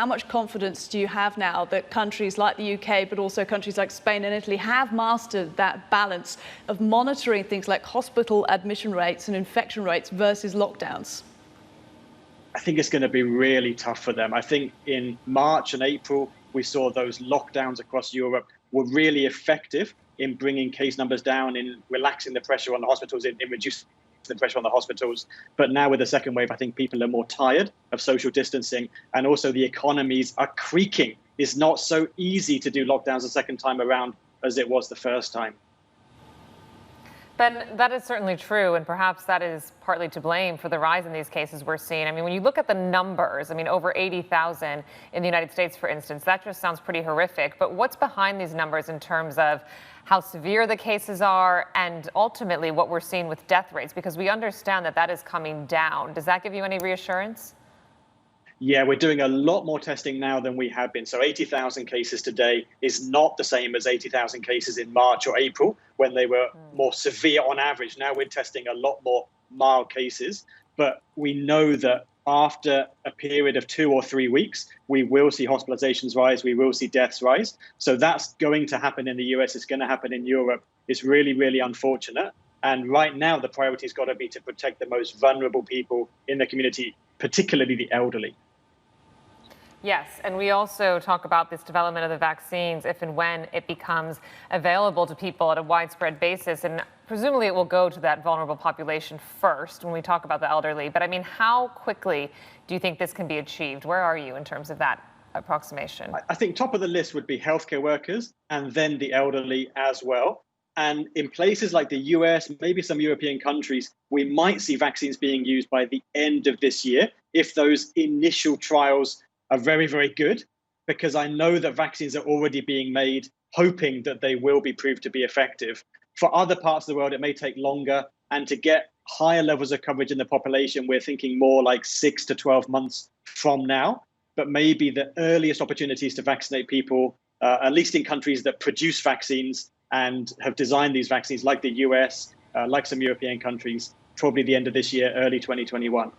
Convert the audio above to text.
how much confidence do you have now that countries like the UK, but also countries like Spain and Italy, have mastered that balance of monitoring things like hospital admission rates and infection rates versus lockdowns? I think it's going to be really tough for them. I think in March and April, we saw those lockdowns across Europe were really effective in bringing case numbers down, in relaxing the pressure on the hospitals, in reducing the pressure on the hospitals. But now with the second wave, I think people are more tired of social distancing, and also the economies are creaking. It's not so easy to do lockdowns a second time around as it was the first time. Ben, that is certainly true, and perhaps that is partly to blame for the rise in these cases we're seeing. I mean, when you look at the numbers, I mean, over 80,000 in the United States, for instance, that just sounds pretty horrific. But what's behind these numbers in terms of how severe the cases are and ultimately what we're seeing with death rates? Because we understand that that is coming down. Does that give you any reassurance? Yeah, we're doing a lot more testing now than we have been. So 80,000 cases today is not the same as 80,000 cases in March or April when they were more severe on average. Now we're testing a lot more mild cases. But we know that after a period of 2 or 3 weeks, we will see hospitalizations rise, we will see deaths rise. So that's going to happen in the US, it's going to happen in Europe. It's really, really unfortunate. And right now, the priority has got to be to protect the most vulnerable people in the community, particularly the elderly. Yes, and we also talk about this development of the vaccines if and when it becomes available to people at a widespread basis. And presumably it will go to that vulnerable population first when we talk about the elderly. But I mean, how quickly do you think this can be achieved? Where are you in terms of that approximation? I think top of the list would be healthcare workers and then the elderly as well. And in places like the US, maybe some European countries, we might see vaccines being used by the end of this year if those initial trials are very, very good, because I know that vaccines are already being made, hoping that they will be proved to be effective. For other parts of the world, it may take longer. And to get higher levels of coverage in the population, we're thinking more like 6 to 12 months from now. But maybe the earliest opportunities to vaccinate people, at least in countries that produce vaccines and have designed these vaccines, like the US, like some European countries, probably the end of this year, early 2021.